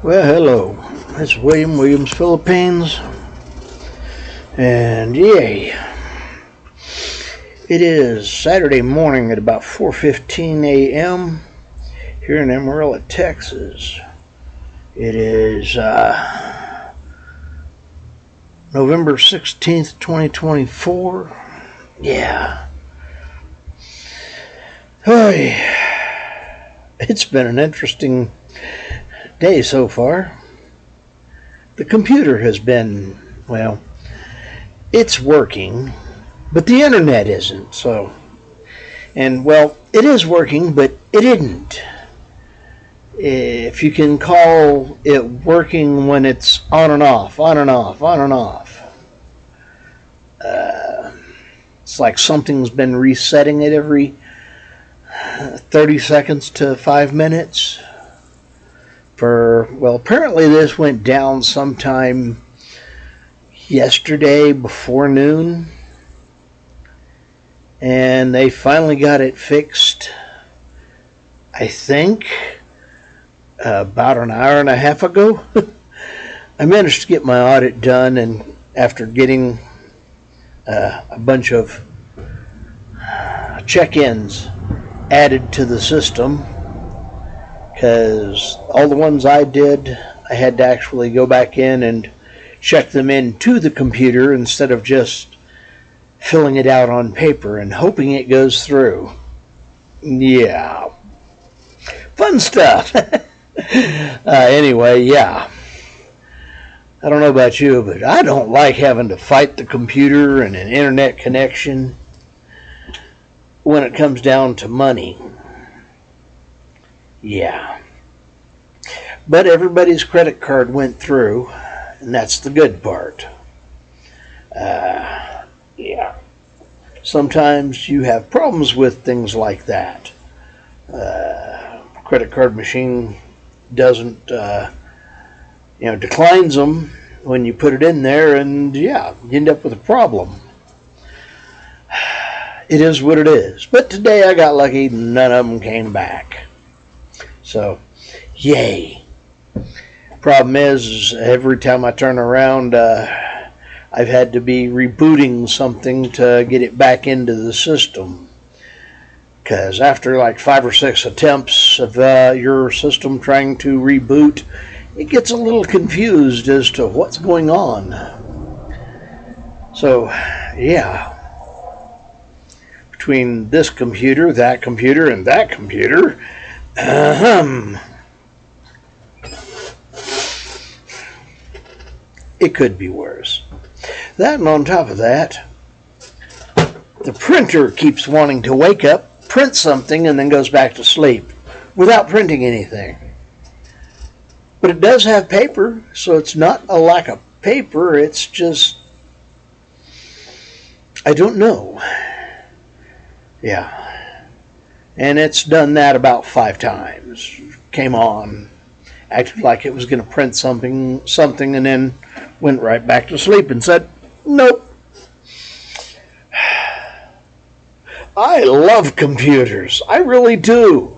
Well, hello. It's Williams, Philippines, and yay! It is Saturday morning at about 4:15 a.m. here in Amarillo, Texas. It is November 16th, 2024. Yeah. It's been an interesting day so far. The computer has been, well, it's working, but the internet isn't. It is working, but it isn't. If you can call it working when it's on and off, on and off, on and off. It's like something's been resetting it every 30 seconds to 5 minutes. Apparently this went down sometime yesterday before noon, and they finally got it fixed, I think, about an hour and a half ago. I managed to get my audit done, and after getting a bunch of check-ins added to the system, because all the ones I did, I had to actually go back in and check them into the computer instead of just filling it out on paper and hoping it goes through. Yeah. Fun stuff. Anyway, yeah. I don't know about you, but I don't like having to fight the computer and an internet connection when it comes down to money. Yeah. But everybody's credit card went through, and that's the good part. Yeah. Sometimes you have problems with things like that. Credit card machine doesn't, declines them when you put it in there, and yeah, you end up with a problem. It is what it is. But today I got lucky, none of them came back. So, yay. Problem is every time I turn around, I've had to be rebooting something to get it back into the system. Because after like 5 or 6 attempts of your system trying to reboot, it gets a little confused as to what's going on. So, yeah. Between this computer, that computer, and that computer, it could be worse. That, and on top of that, the printer keeps wanting to wake up, print something, and then goes back to sleep without printing anything. But it does have paper, so it's not a lack of paper, it's just, I don't know. Yeah. And it's done that about 5 times. Came on, acted like it was going to print something, and then went right back to sleep and said, nope. I love computers. I really do.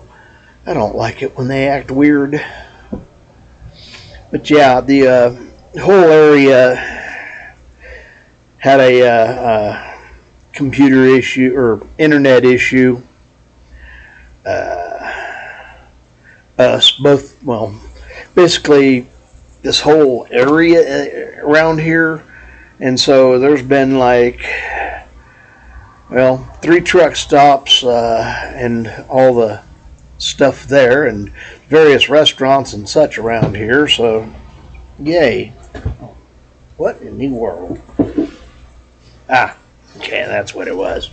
I don't like it when they act weird. But yeah, the whole area had a computer issue or internet issue. Basically this whole area around here, and so there's been 3 truck stops and all the stuff there, and various restaurants and such around here, so yay. What in the world? Okay, that's what it was.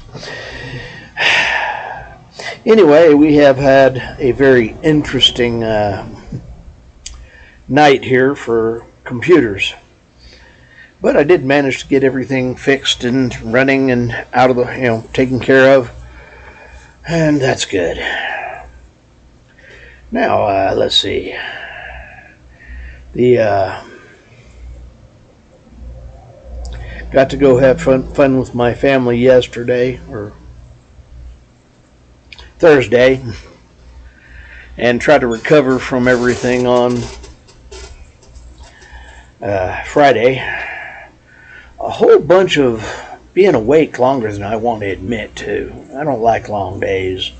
Anyway, we have had a very interesting night here for computers. But I did manage to get everything fixed and running and out of the, taken care of. And that's good. Now, let's see. Got to go have fun with my family yesterday, or Thursday, and try to recover from everything on Friday, a whole bunch of being awake longer than I want to admit to. I don't like long days.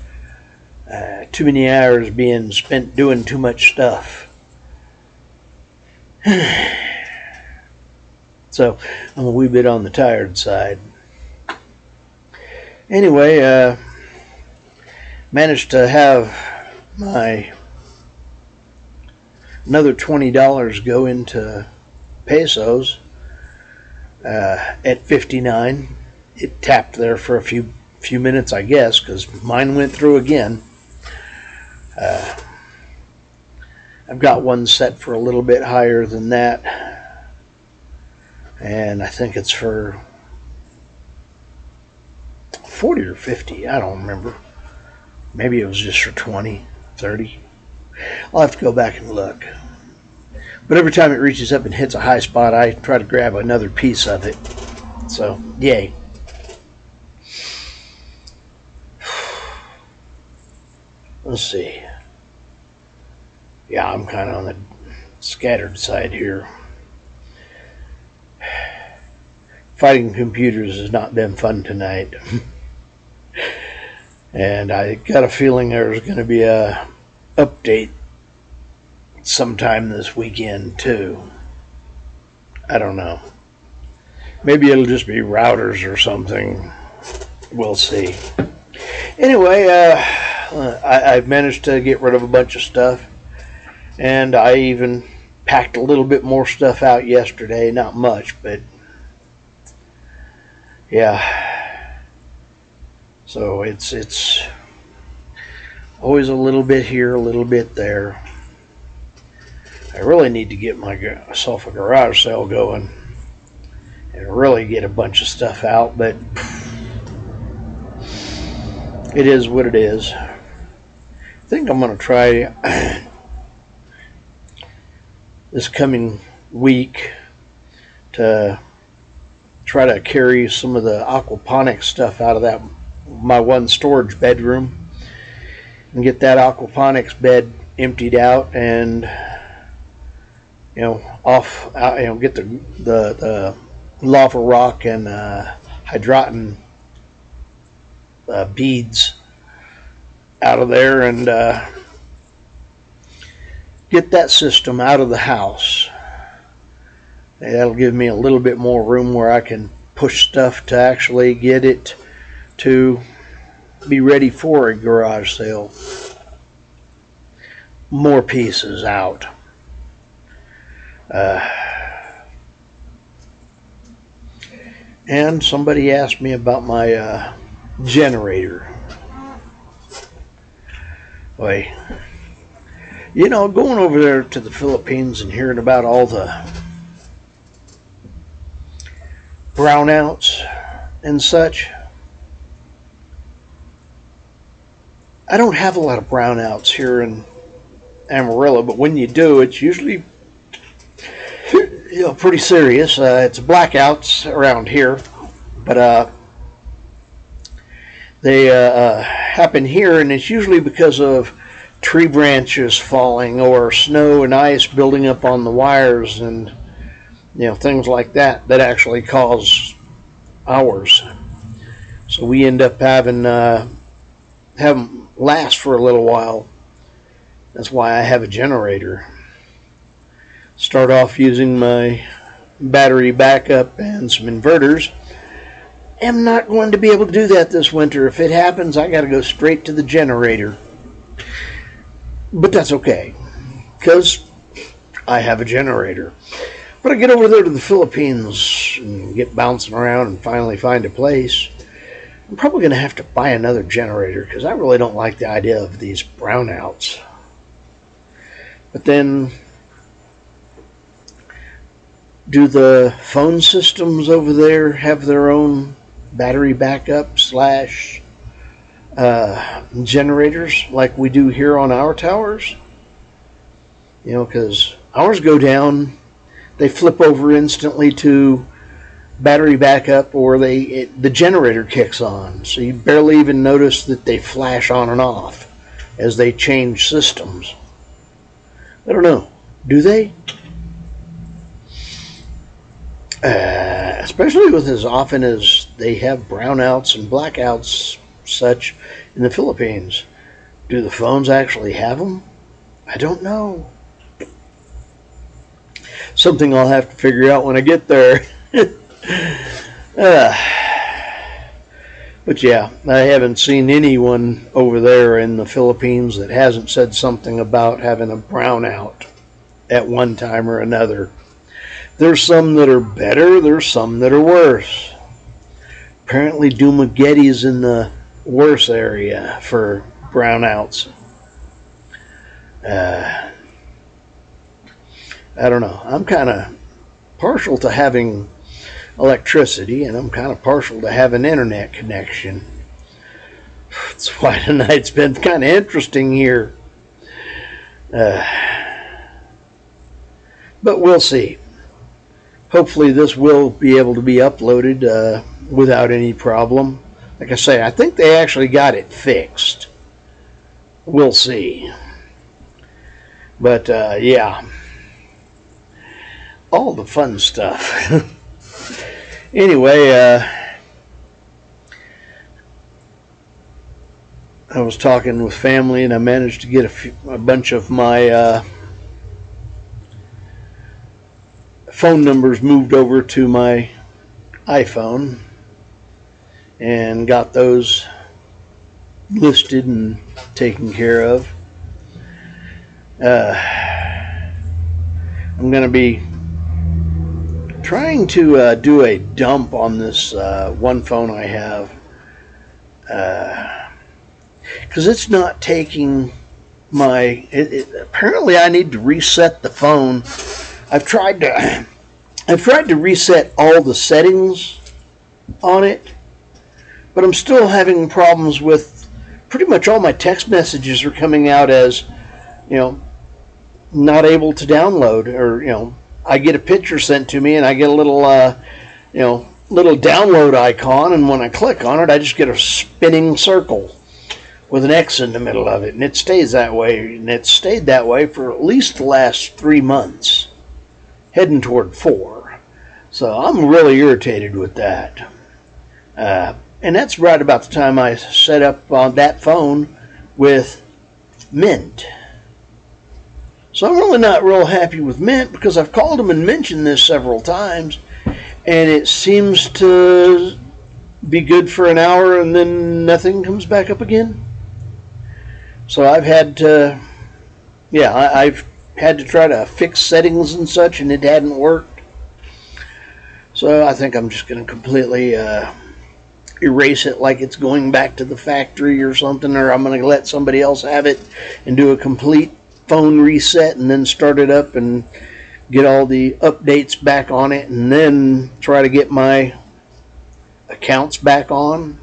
Too many hours being spent doing too much stuff. So I'm a wee bit on the tired side. Anyway, managed to have my another $20 go into pesos at 59. It tapped there for a few minutes, I guess, because mine went through again. I've got one set for a little bit higher than that, and I think it's for 40 or 50. I don't remember. Maybe it was just for 20, 30. I'll have to go back and look. But every time it reaches up and hits a high spot, I try to grab another piece of it. So, yay. Let's see. Yeah, I'm kind of on the scattered side here. Fighting computers has not been fun tonight. And I got a feeling there's going to be a update sometime this weekend too. I don't know. Maybe it'll just be routers or something. We'll see. Anyway, I've managed to get rid of a bunch of stuff. And I even packed a little bit more stuff out yesterday. Not much, but yeah. So it's always a little bit here, a little bit there. I really need to get myself a garage sale going and really get a bunch of stuff out, but it is what it is. I think I'm going to try this coming week to try to carry some of the aquaponics stuff out of my one storage bedroom and get that aquaponics bed emptied out and get the lava rock and hydroton beads out of there and get that system out of the house. That'll give me a little bit more room where I can push stuff to actually get it to be ready for a garage sale. More pieces out. And somebody asked me about my generator. Boy, going over there to the Philippines and hearing about all the brownouts and such. I don't have a lot of brownouts here in Amarillo, but when you do, it's usually pretty serious. It's blackouts around here, but they happen here, and it's usually because of tree branches falling or snow and ice building up on the wires and things like that actually cause hours. So we end up having have them last for a little while. That's why I have a generator. Start off using my battery backup and some inverters. I'm not going to be able to do that this winter. If it happens, I got to go straight to the generator. But that's okay, because I have a generator. But I get over there to the Philippines and get bouncing around and finally find a place. I'm probably going to have to buy another generator because I really don't like the idea of these brownouts. But then, do the phone systems over there have their own battery backup / generators like we do here on our towers? Because ours go down, they flip over instantly to battery backup, or the generator kicks on, so you barely even notice that they flash on and off as they change systems. I don't know. Do they? especially with as often as they have brownouts and blackouts such in the Philippines. Do the phones actually have them? I don't know. Something I'll have to figure out when I get there. But yeah, I haven't seen anyone over there in the Philippines that hasn't said something about having a brownout at one time or another. There's some that are better, there's some that are worse. Apparently Dumageti's in the worse area for brownouts. I don't know. I'm kind of partial to having electricity, and I'm kind of partial to having internet connection. That's why tonight's been kind of interesting here. But we'll see. Hopefully this will be able to be uploaded without any problem. Like I say, I think they actually got it fixed. We'll see. But yeah, all the fun stuff. Anyway, I was talking with family, and I managed to get a bunch of my phone numbers moved over to my iPhone, and got those listed and taken care of. I'm going to be trying to do a dump on this one phone I have, because it's not taking my. Apparently, I need to reset the phone. I've tried to reset all the settings on it, but I'm still having problems with pretty much all my text messages are coming out as, not able to download, or I get a picture sent to me and I get a little little download icon, and when I click on it I just get a spinning circle with an X in the middle of it, and it stays that way, and it's stayed that way for at least the last 3 months, heading toward 4. So I'm really irritated with that. And that's right about the time I set up on that phone with Mint. So I'm really not real happy with Mint, because I've called them and mentioned this several times, and it seems to be good for an hour and then nothing comes back up again. So I've had to, I've had to try to fix settings and such, and it hadn't worked. So I think I'm just going to completely erase it like it's going back to the factory or something, or I'm going to let somebody else have it and do a complete phone reset and then start it up and get all the updates back on it, and then try to get my accounts back on.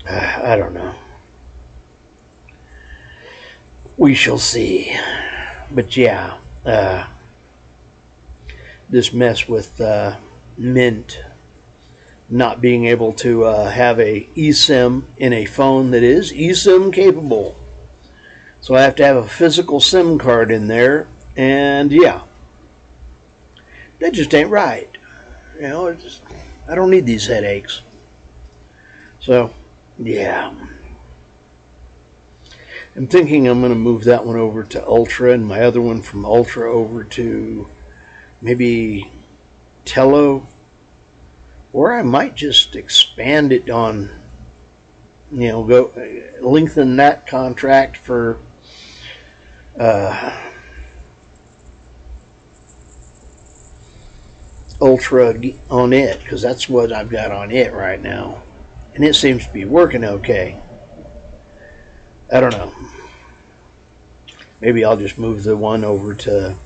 I don't know. We shall see. But yeah, this mess with Mint not being able to have a eSIM in a phone that is eSIM capable. So I have to have a physical SIM card in there, and yeah, that just ain't right. I don't need these headaches. So yeah, I'm thinking I'm going to move that one over to Ultra, and my other one from Ultra over to maybe Tello, or I might just expand it on, go lengthen that contract for Ultra on it, because that's what I've got on it right now, and it seems to be working okay. I don't know. Maybe I'll just move the one over to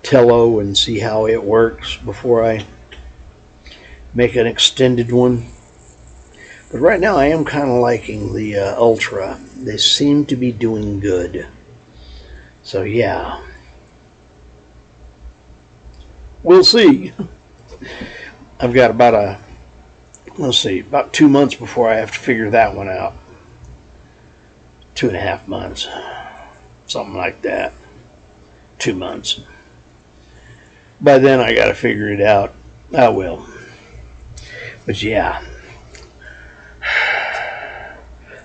Tello and see how it works before I make an extended one. But right now I am kind of liking the Ultra. They seem to be doing good. So yeah, we'll see. I've got about 2 months before I have to figure that one out. 2.5 months, something like that. 2 months. By then I got to figure it out. I will. But yeah,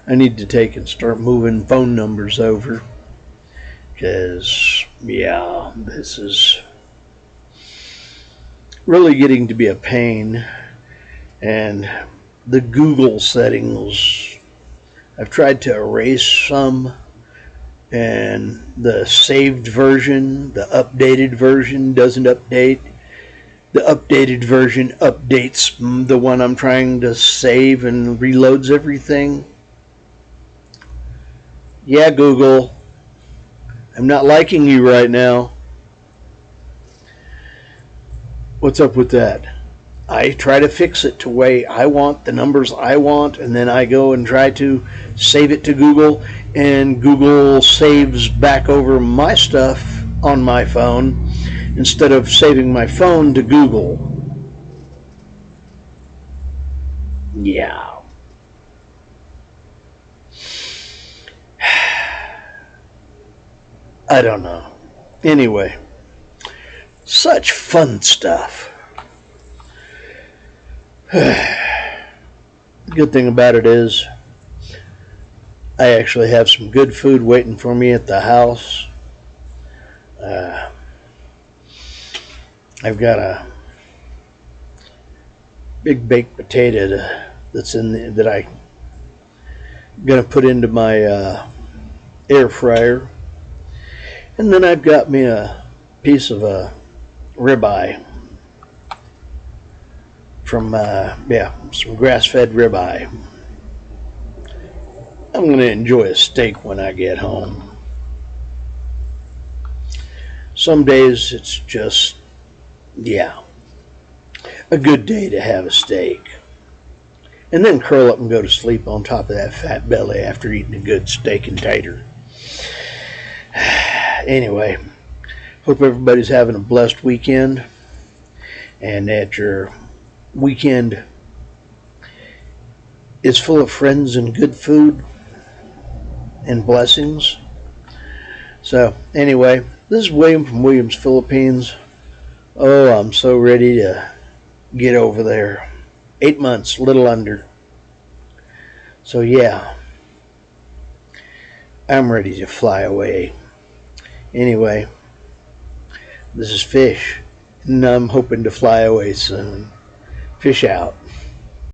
I need to take and start moving phone numbers over. Because, yeah, this is really getting to be a pain. And the Google settings, I've tried to erase some, and the saved version, the updated version doesn't update. The updated version updates the one I'm trying to save and reloads everything. Yeah, Google, I'm not liking you right now. What's up with that? I try to fix it to way I want the numbers I want, and then I go and try to save it to Google, and Google saves back over my stuff on my phone instead of saving my phone to Google. Yeah. I don't know. Anyway, such fun stuff. Good thing about it is I actually have some good food waiting for me at the house. I've got a big baked potato that's in that I'm gonna put into my air fryer, and then I've got me a piece of a ribeye from some grass-fed ribeye. I'm gonna enjoy a steak when I get home. Some days it's just a good day to have a steak, and then curl up and go to sleep on top of that fat belly after eating a good steak and tater. Anyway, hope everybody's having a blessed weekend, and that your weekend is full of friends and good food and blessings. So anyway, this is William from Williams, Philippines. Oh, I'm so ready to get over there. 8 months, little under. So yeah, I'm ready to fly away. Anyway, this is Fish, and I'm hoping to fly away soon. Fish out.